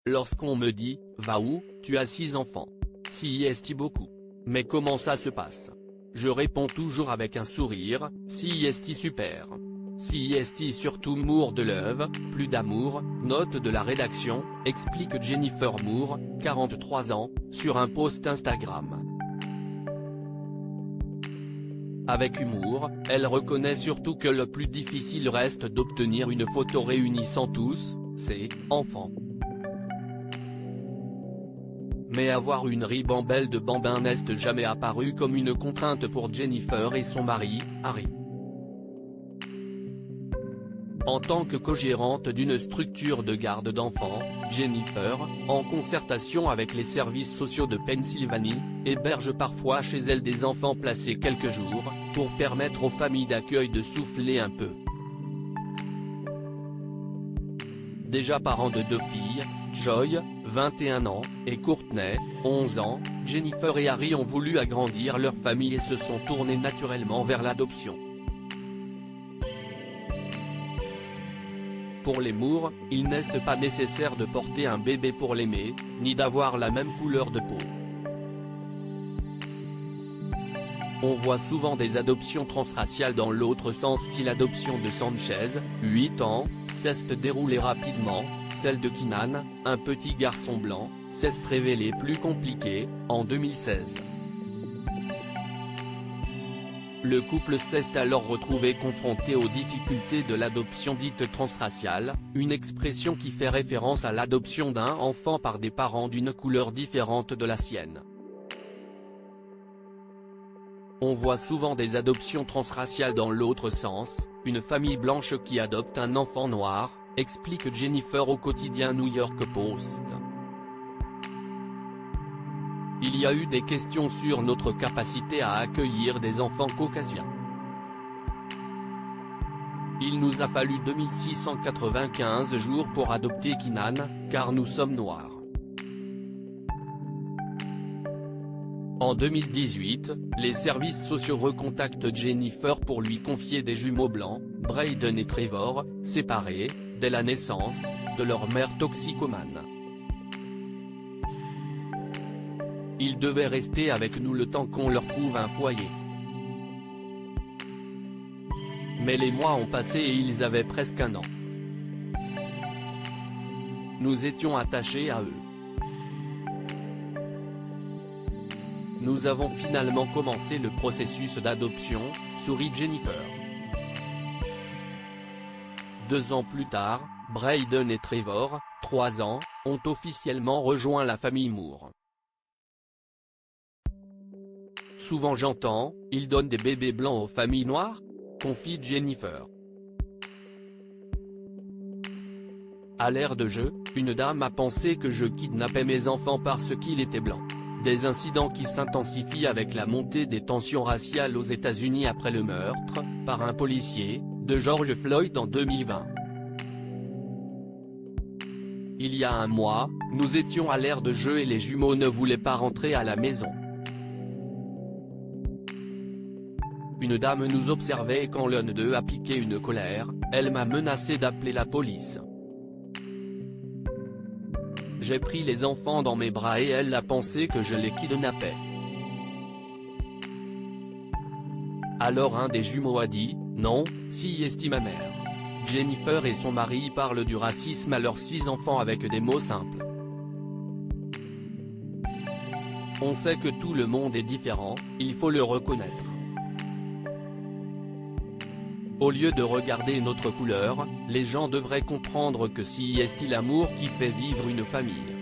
Lorsqu'on me dit « Va où, tu as 6 enfants. Si est beaucoup. Mais comment ça se passe ?» Je réponds toujours avec un sourire « Si est super. Si est surtout Moore de l'œuvre, plus d'amour », note de la rédaction, explique Jennifer Moore, 43 ans, sur un post Instagram. Avec humour, elle reconnaît surtout que le plus difficile reste d'obtenir une photo réunissant tous ses enfants. Mais avoir une ribambelle de bambins n'est jamais apparu comme une contrainte pour Jennifer et son mari, Harry. En tant que co-gérante d'une structure de garde d'enfants, Jennifer, en concertation avec les services sociaux de Pennsylvanie, héberge parfois chez elle des enfants placés quelques jours, pour permettre aux familles d'accueil de souffler un peu. Déjà parents de 2 filles, Joy, 21 ans, et Courtney, 11 ans, Jennifer et Harry ont voulu agrandir leur famille et se sont tournés naturellement vers l'adoption. Pour les Moore, il n'est pas nécessaire de porter un bébé pour l'aimer, ni d'avoir la même couleur de peau. On voit souvent des adoptions transraciales dans l'autre sens si l'adoption de Sanchez, 8 ans, s'est déroulée rapidement, celle de Keenan, un petit garçon blanc, s'est révélée plus compliquée, en 2016. Le couple s'est alors retrouvé confronté aux difficultés de l'adoption dite transraciale, une expression qui fait référence à l'adoption d'un enfant par des parents d'une couleur différente de la sienne. On voit souvent des adoptions transraciales dans l'autre sens, une famille blanche qui adopte un enfant noir, explique Jennifer au quotidien New York Post. Il y a eu des questions sur notre capacité à accueillir des enfants caucasiens. Il nous a fallu 2695 jours pour adopter Keenan, car nous sommes noirs. En 2018, les services sociaux recontactent Jennifer pour lui confier des jumeaux blancs, Brayden et Trevor, séparés, dès la naissance, de leur mère toxicomane. Ils devaient rester avec nous le temps qu'on leur trouve un foyer. Mais les mois ont passé et ils avaient presque 1 an. Nous étions attachés à eux. Nous avons finalement commencé le processus d'adoption, sourit Jennifer. 2 ans plus tard, Brayden et Trevor, 3 ans, ont officiellement rejoint la famille Moore. Souvent j'entends, ils donnent des bébés blancs aux familles noires, confie Jennifer. À l'ère de jeu, une dame a pensé que je kidnappais mes enfants parce qu'ils étaient blancs. Des incidents qui s'intensifient avec la montée des tensions raciales aux États-Unis après le meurtre, par un policier, de George Floyd en 2020. Il y a 1 mois, nous étions à l'ère de jeu et les jumeaux ne voulaient pas rentrer à la maison. Une dame nous observait et quand l'un d'eux a piqué une colère, elle m'a menacé d'appeler la police. J'ai pris les enfants dans mes bras et elle a pensé que je les kidnappais. Alors un des jumeaux a dit, non, si est ma mère. Jennifer et son mari parlent du racisme à leurs 6 enfants avec des mots simples. On sait que tout le monde est différent, il faut le reconnaître. Au lieu de regarder notre couleur, les gens devraient comprendre que si est l'amour qui fait vivre une famille.